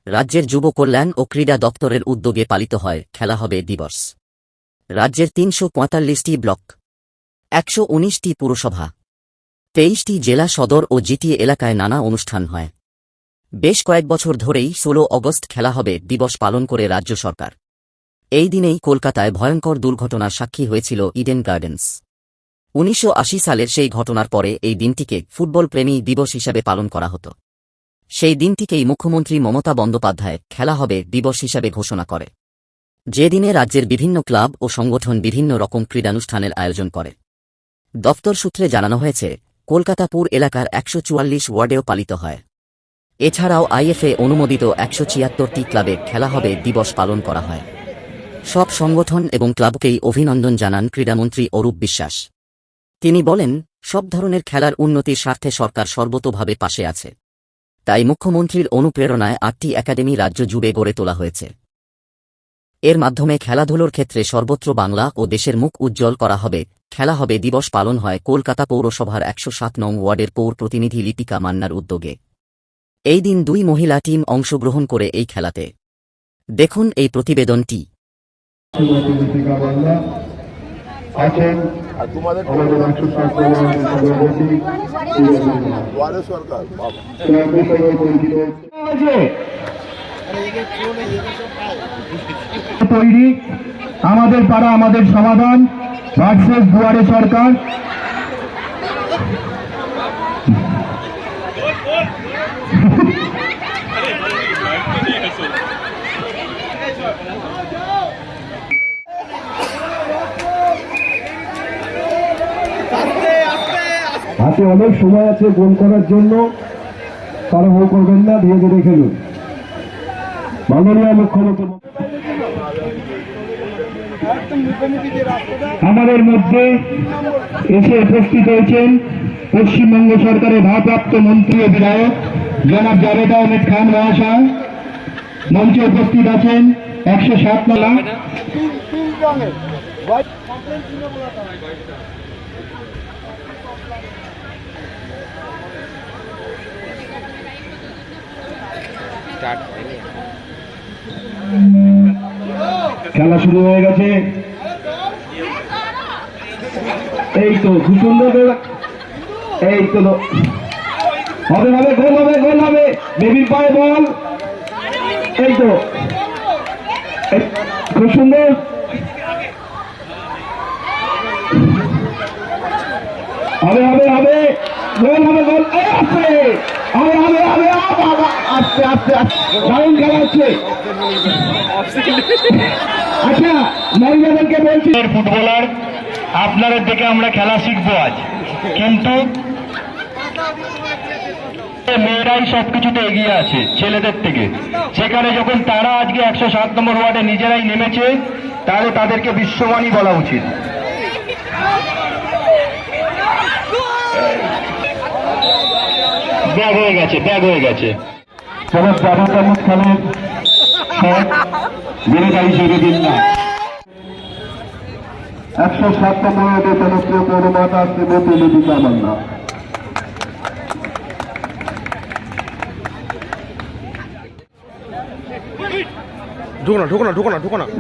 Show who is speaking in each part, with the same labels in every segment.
Speaker 1: রাজ্যের যুব কল্যাণ ও ক্রীড়া দপ্তরের উদ্যোগে পালিত হয় খেলা হবে দিবস। রাজ্যের ৩৪৫টি ব্লক, ১১৯টি পুরসভা, ২৩টি জেলা সদর ও জিটিএ এলাকায় নানা অনুষ্ঠান হয়। বেশ কয়েক বছর ধরেই ১৬ অগস্ট খেলা হবে দিবস পালন করে রাজ্য সরকার। এই দিনেই কলকাতায় ভয়ঙ্কর দুর্ঘটনার সাক্ষী হয়েছিল ইডেন গার্ডেন্স। ১৯৮০ সালের সেই ঘটনার পরে এই দিনটিকে ফুটবল প্রেমী দিবস হিসাবে পালন করা হতো। সেই দিনটিকেই মুখ্যমন্ত্রী মমতা বন্দ্যোপাধ্যায় খেলা হবে দিবস হিসাবে ঘোষণা করে, যে দিনে রাজ্যের বিভিন্ন ক্লাব ও সংগঠন বিভিন্ন রকম ক্রীড়ানুষ্ঠানের আয়োজন করে। দপ্তর সূত্রে জানানো হয়েছে, কলকাতা পুর এলাকার ১৪৪ ওয়ার্ডেও পালিত হয়। এছাড়াও আইএফএ অনুমোদিত ১৭৬টি ক্লাবে খেলা হবে দিবস পালন করা হয়। সব সংগঠন এবং ক্লাবকেই অভিনন্দন জানান ক্রীড়ামন্ত্রী অরূপ বিশ্বাস। তিনি বলেন, সব ধরনের খেলার উন্নতির স্বার্থে সরকার সর্বতোভাবে পাশে আছে। তাই মুখ্যমন্ত্রীর অনুপ্রেরণায় ৮টি একাডেমি রাজ্য জুড়ে গড়ে তোলা হয়েছে। এর মাধ্যমে খেলাধুলোর ক্ষেত্রে সর্বত্র বাংলা ও দেশের মুখ উজ্জ্বল করা হবে। খেলা হবে দিবস পালন হয় কলকাতা পৌরসভার ১০৭ নং ওয়ার্ডের পৌর প্রতিনিধি লিপিকা মান্নার উদ্যোগে। এই দিন ২ মহিলা টিম অংশগ্রহণ করে এই খেলাতে। দেখুন এই প্রতিবেদনটি।
Speaker 2: তৈরি আমাদের পাড়া আমাদের সমাধান ভার্সেস দুয়ারে সরকার। হাতে অনেক সময় আছে গোল করার জন্য, তারা ভুল করবেন না, ধীরে ধীরে খেলুন। মাননীয় মুখ্যমন্ত্রী আমাদের মধ্যে এসে উপস্থিত হয়েছেন পশ্চিমবঙ্গ সরকারের ভারপ্রাপ্ত মন্ত্রী ও বিধায়ক জনাব জাভেদ আহমেদ খান মহাশয়। মঞ্চে উপস্থিত আছেন ১০৭ নং খেলা শুরু হয়ে গেছে। এই তো খুব সুন্দর, এই তো হবে হবে, গোল হবে, গোল হবে, বেবির পায়ে বল, এই তো খুব সুন্দর, হবে হবে হবে, গোল হবে, গোল আসছে, হবে হবে হবে, আস্তে আস্তে দারুণ খেলা হচ্ছে। আচ্ছা, মহিলাদেরকে বলছি, ফুটবলার আপনাদের দেখে আমরা খেলা শিখবো আজ, কিন্তু মেয়েরাই সবকিছুতে এগিয়ে আছে ছেলেদের থেকে। সেখানে যখন তারা আজকে ১০৭ নম্বর ওয়ার্ডে নিজেরাই নেমেছে, তাহলে তাদেরকে বিশ্ববাণী বলা উচিত। ব্যাগ হয়ে গেছে, ব্যাগ হয়ে গেছে। খেলের বিরোধী সেরে দিন না। ১০৭ নম্বর ওয়ার্ডে জনপ্রিয় পৌরমাতা শ্রীমতী লিপিকা মান্না।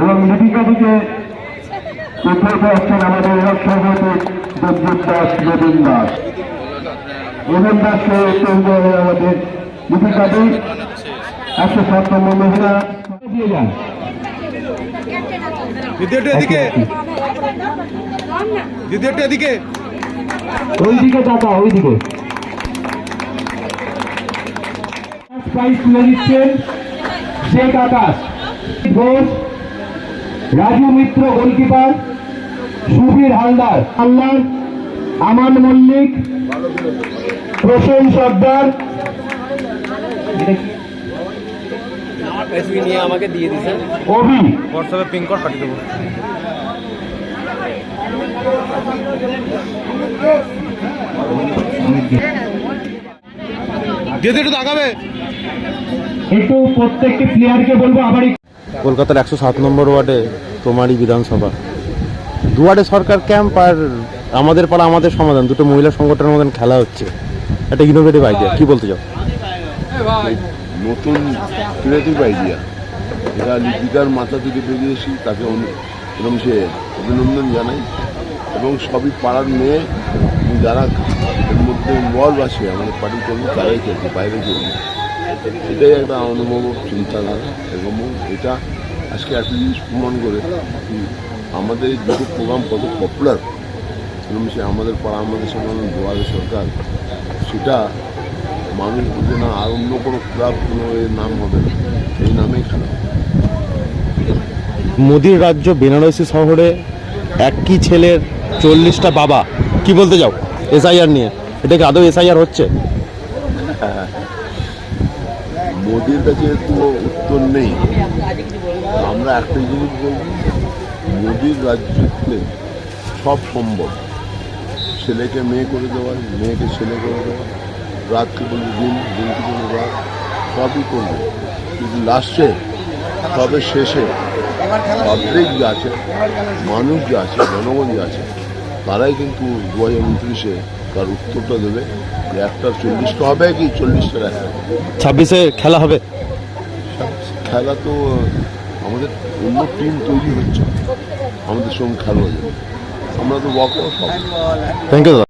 Speaker 2: এবং লিপিকাটিকে উদ্বোধন আসছেন আমাদের সভাপতি দেবজিৎ দাস, রবীন দাস, রবীন দাস আমাদের লিপিকাটি ১০৭ নম্বর মহিলা দিয়ে যান। ওইদিকে টাকা, ওইদিকে প্রাইজ তুলে দিচ্ছেন শেখ আকাশ ঘোষ, রাজু মিত্র গোলকিপার, সুবীর হালদার, আমান মল্লিক, প্রসেন সর্দার, আমাকে দিয়ে দিচ্ছেন অভি, হোয়াটসঅ্যাপে পিং কর পাঠিয়ে দেবো। একটু প্রত্যেকটি প্লেয়ারকে বলবো আবার।
Speaker 3: কলকাতার ১০৭ নম্বর ওয়ার্ডে তোমারই বিধানসভা, দুয়ারে সরকার ক্যাম্প আর আমাদের পাড়া আমাদের সমাধান, দুটো মহিলা সংগঠনের মতন খেলা হচ্ছে। একটা ইনোভেটিভ আইডিয়া, কি বলতে চাও?
Speaker 4: নতুন ক্রিয়েটিভ আইডিয়া, এটা লিপিকার মাথা থেকে বেরিয়েছি, তাকে এবং সে অভিনন্দন জানাই। এবং সবই পাড়ার মেয়ে যারা এর মধ্যে ইনভলভ আছে, আমাদের পার্টি কর্মী, তারাই খেলছে, বাইরে খেলছে। এটাই একটা অনুভব, চিন্তাধারা। এবং এটা আজকে একটা জিনিস প্রমাণ করে কি আমাদের এই দুটো প্রোগ্রাম কত পপুলার। এবং সে আমাদের পাড়া, আমাদের সমাজ, দুয়ারে সরকার, সেটা মানুষ বুঝে না। আর অন্য কোনো ক্লাব, কোনো এর নাম হবে না, এই নামেই খেলা হবে।
Speaker 3: মোদির রাজ্য বেনারসি শহরে একই ছেলের 40টা বাবা, কি বলতে যাও এসআইআর নিয়ে? এটা কি আদৌ এসআইআর হচ্ছে?
Speaker 4: মোদির কাছে তো উত্তর নেই। আমরা একটা জিনিস বলব, মোদির রাজ্যতে সব সম্ভব। ছেলেকে মেয়ে করে দেওয়া, মেয়েকে ছেলে করে দেওয়া, রাতকে বলবে দিন, দিনকে বলবে রাত, সবই করবে। কিন্তু লাস্টে সবের শেষে পাবলিক যা আছে, মানুষ যা আছে, জনগণ যা আছে, তারাই কিন্তু 2029-এ তার উত্তরটা দেবে যে একটার 40টা হবে কি 40টার একটা।
Speaker 3: 26-এ খেলা হবে?
Speaker 4: খেলা তো আমাদের অন্য টিম তৈরি হচ্ছে, আমাদের সঙ্গে খেলা হয়ে যাবে। আমরা তো ওয়াক আউট।
Speaker 3: Thank you.